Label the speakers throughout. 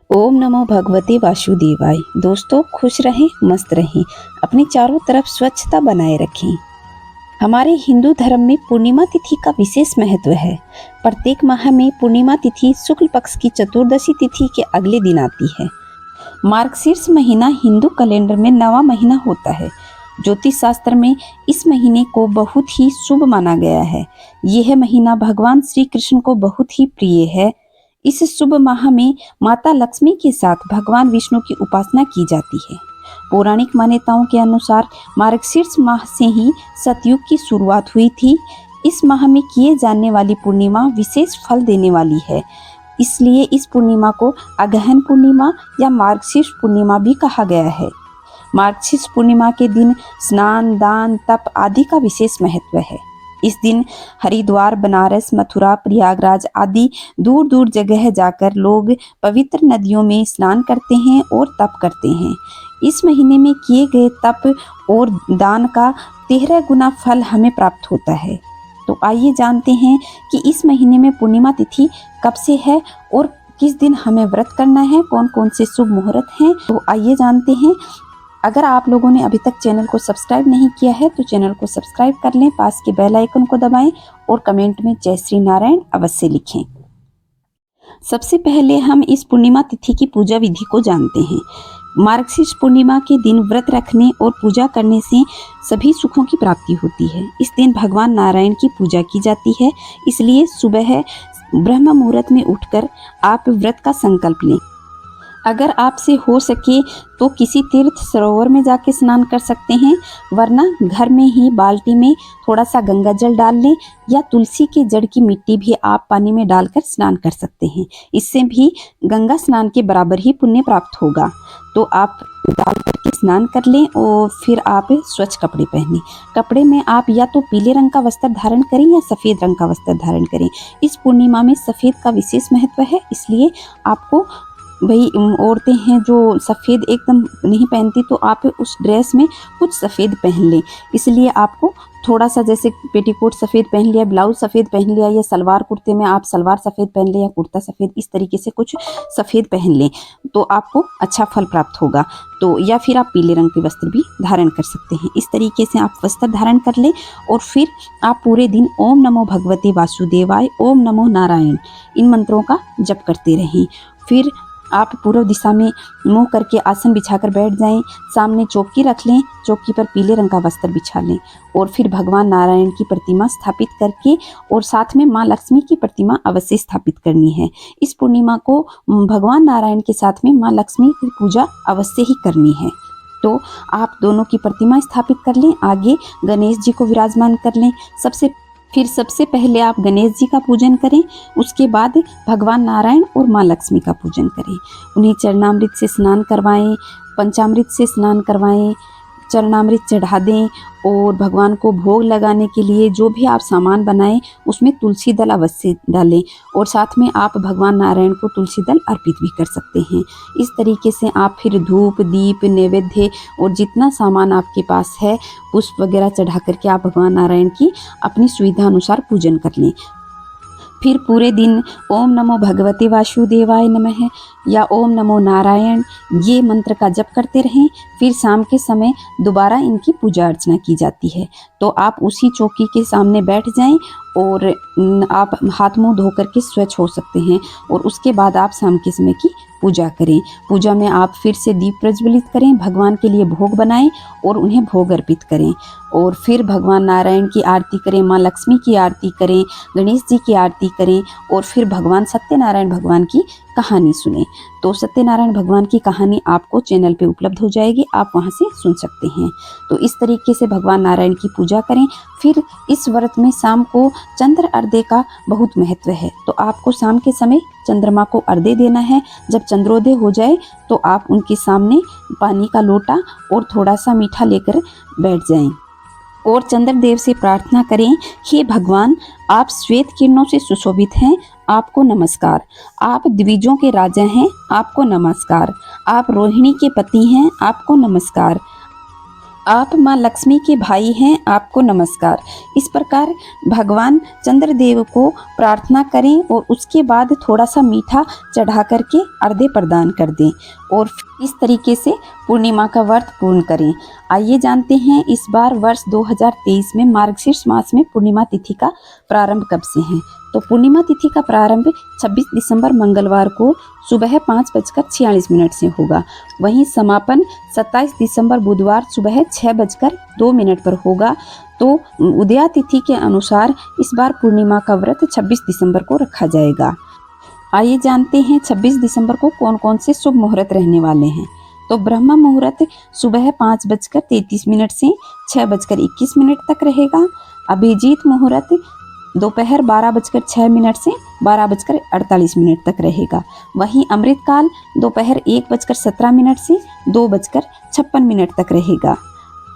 Speaker 1: ओम नमो भगवते वासुदेवाय। दोस्तों, खुश रहें, मस्त रहें, अपने चारों तरफ स्वच्छता बनाए रखें। हमारे हिंदू धर्म में पूर्णिमा तिथि का विशेष महत्व है। प्रत्येक माह में पूर्णिमा तिथि शुक्ल पक्ष की चतुर्दशी तिथि के अगले दिन आती है। मार्गशीर्ष महीना हिंदू कैलेंडर में 9वां महीना होता है। ज्योतिष शास्त्र में इस महीने को बहुत ही शुभ माना गया है। यह महीना भगवान श्री कृष्ण को बहुत ही प्रिय है। इस शुभ माह में माता लक्ष्मी के साथ भगवान विष्णु की उपासना की जाती है। पौराणिक मान्यताओं के अनुसार मार्गशीर्ष माह से ही सतयुग की शुरुआत हुई थी। इस माह में किए जाने वाली पूर्णिमा विशेष फल देने वाली है, इसलिए इस पूर्णिमा को अगहन पूर्णिमा या मार्गशीर्ष पूर्णिमा भी कहा गया है। मार्गशीर्ष पूर्णिमा के दिन स्नान, दान, तप आदि का विशेष महत्व है। इस दिन हरिद्वार, बनारस, मथुरा, प्रयागराज आदि दूर दूर जगह जाकर लोग पवित्र नदियों में स्नान करते हैं और तप करते हैं। इस महीने में किए गए तप और दान का 13 गुना फल हमें प्राप्त होता है। तो आइए जानते हैं कि इस महीने में पूर्णिमा तिथि कब से है और किस दिन हमें व्रत करना है, कौन कौन से शुभ मुहूर्त हैं। तो आइए जानते हैं। अगर आप लोगों ने अभी तक चैनल को सब्सक्राइब नहीं किया है तो चैनल को सब्सक्राइब कर लें, पास के बेल आइकन को दबाएं और कमेंट में जय श्री नारायण अवश्य लिखें। सबसे पहले हम इस पूर्णिमा तिथि की पूजा विधि को जानते हैं। मार्गशीर्ष पूर्णिमा के दिन व्रत रखने और पूजा करने से सभी सुखों की प्राप्ति होती है। इस दिन भगवान नारायण की पूजा की जाती है, इसलिए सुबह ब्रह्म मुहूर्त में उठकर आप व्रत का संकल्प लें। अगर आपसे हो सके तो किसी तीर्थ सरोवर में जाके स्नान कर सकते हैं, वरना घर में ही बाल्टी में थोड़ा सा गंगा जल डाल लें या तुलसी के जड़ की मिट्टी भी आप पानी में डालकर स्नान कर सकते हैं। इससे भी गंगा स्नान के बराबर ही पुण्य प्राप्त होगा। तो आप डाल करके स्नान कर लें और फिर आप स्वच्छ कपड़े पहनें। कपड़े में आप या तो पीले रंग का वस्त्र धारण करें या सफ़ेद रंग का वस्त्र धारण करें। इस पूर्णिमा में सफ़ेद का विशेष महत्व है, इसलिए आपको भाई औरतें हैं जो सफ़ेद एकदम नहीं पहनती तो आप उस ड्रेस में कुछ सफ़ेद पहन लें। इसलिए आपको थोड़ा सा, जैसे पेटीकोट सफ़ेद पहन लिया, ब्लाउज सफ़ेद पहन लिया, या सलवार कुर्ते में आप सलवार सफ़ेद पहन लें या कुर्ता सफ़ेद, इस तरीके से कुछ सफ़ेद पहन लें तो आपको अच्छा फल प्राप्त होगा। तो या फिर आप पीले रंग के वस्त्र भी धारण कर सकते हैं। इस तरीके से आप वस्त्र धारण कर लें और फिर आप पूरे दिन ओम नमो भगवते वासुदेवाय, ओम नमो नारायण, इन मंत्रों का जप करते रहें। फिर आप पूर्व दिशा में मुंह करके आसन बिछाकर बैठ जाएं। सामने चौकी रख लें, चौकी पर पीले रंग का वस्त्र बिछा लें और फिर भगवान नारायण की प्रतिमा स्थापित करके और साथ में माँ लक्ष्मी की प्रतिमा अवश्य स्थापित करनी है। इस पूर्णिमा को भगवान नारायण के साथ में माँ लक्ष्मी की पूजा अवश्य ही करनी है। तो आप दोनों की प्रतिमा स्थापित कर लें। आगे गणेश जी को विराजमान कर लें। सबसे पहले आप गणेश जी का पूजन करें, उसके बाद भगवान नारायण और माँ लक्ष्मी का पूजन करें। उन्हें चरणामृत से स्नान करवाएं, पंचामृत से स्नान करवाएं, चरणामृत चढ़ा दें और भगवान को भोग लगाने के लिए जो भी आप सामान बनाएं उसमें तुलसी दल अवश्य डालें और साथ में आप भगवान नारायण को तुलसी दल अर्पित भी कर सकते हैं। इस तरीके से आप फिर धूप, दीप, नैवेद्य और जितना सामान आपके पास है, पुष्प वगैरह चढ़ा करके आप भगवान नारायण की अपनी सुविधा अनुसार पूजन कर लें। फिर पूरे दिन ओम नमो भगवते वासुदेवाय नमः या ओम नमो नारायण, ये मंत्र का जप करते रहें। फिर शाम के समय दोबारा इनकी पूजा अर्चना की जाती है। तो आप उसी चौकी के सामने बैठ जाएं और आप हाथ मुंह धो करके स्वच्छ हो सकते हैं और उसके बाद आप शाम के समय की पूजा करें। पूजा में आप फिर से दीप प्रज्वलित करें, भगवान के लिए भोग बनाएं और उन्हें भोग अर्पित करें और फिर भगवान नारायण की आरती करें, माँ लक्ष्मी की आरती करें, गणेश जी की आरती करें और फिर भगवान सत्यनारायण भगवान की कहानी सुने। तो सत्यनारायण भगवान की कहानी आपको चैनल पे उपलब्ध हो जाएगी, आप वहाँ से सुन सकते हैं। तो इस तरीके से भगवान नारायण की पूजा करें। फिर इस व्रत में शाम को चंद्र अर्घ्य का बहुत महत्व है, तो आपको शाम के समय चंद्रमा को अर्घ्य देना है। जब चंद्रोदय हो जाए तो आप उनके सामने पानी का लोटा और थोड़ा सा मीठा लेकर बैठ जाएं और चंद्रदेव से प्रार्थना करें, हे भगवान, आप श्वेत किरणों से सुशोभित हैं, आपको नमस्कार। आप द्विजों के राजा हैं, आपको नमस्कार। आप रोहिणी के पति हैं, आपको नमस्कार। आप माँ लक्ष्मी के भाई हैं, आपको नमस्कार। इस प्रकार भगवान चंद्रदेव को प्रार्थना करें और उसके बाद थोड़ा सा मीठा चढ़ा करके अर्घ्य प्रदान कर दें और इस तरीके से पूर्णिमा का व्रत पूर्ण करें। आइए जानते हैं इस बार वर्ष 2023 में मार्गशीर्ष मास में पूर्णिमा तिथि का प्रारंभ कब से है। तो पूर्णिमा तिथि का प्रारंभ 26 दिसंबर मंगलवार को सुबह 5:46 से होगा। वहीं समापन 27 दिसंबर बुधवार सुबह 6:02 पर होगा। तो उदया तिथि के अनुसार इस बार पूर्णिमा का व्रत 26 दिसंबर को रखा जाएगा। आइए जानते हैं 26 दिसंबर को कौन कौन से शुभ मुहूर्त रहने वाले हैं। तो ब्रह्म मुहूर्त सुबह 5:33 से 6:21 तक रहेगा। अभिजीत मुहूर्त दोपहर 12:06 से 12:48 तक रहेगा। वहीं अमृतकाल दोपहर 1:17 से 2:56 तक रहेगा।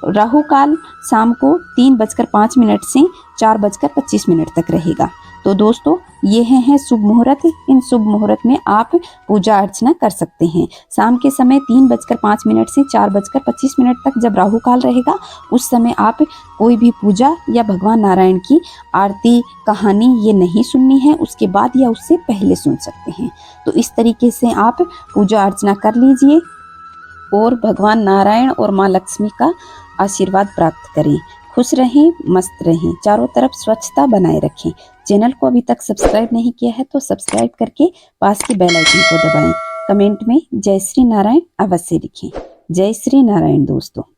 Speaker 1: राहु काल शाम को 3:05 से 4:25 तक रहेगा। तो दोस्तों ये हैं शुभ मुहूर्त। इन शुभ मुहूर्त में आप पूजा अर्चना कर सकते हैं। शाम के समय 3:05 से 4:25 तक जब राहु काल रहेगा उस समय आप कोई भी पूजा या भगवान नारायण की आरती कहानी ये नहीं सुननी है, उसके बाद या उससे पहले सुन सकते हैं। तो इस तरीके से आप पूजा अर्चना कर लीजिए और भगवान नारायण और माँ लक्ष्मी का आशीर्वाद प्राप्त करें। खुश रहें, मस्त रहें, चारों तरफ स्वच्छता बनाए रखें। चैनल को अभी तक सब्सक्राइब नहीं किया है तो सब्सक्राइब करके पास के बेल आइकन को दबाएं। कमेंट में जय श्री नारायण अवश्य लिखें। जय श्री नारायण दोस्तों।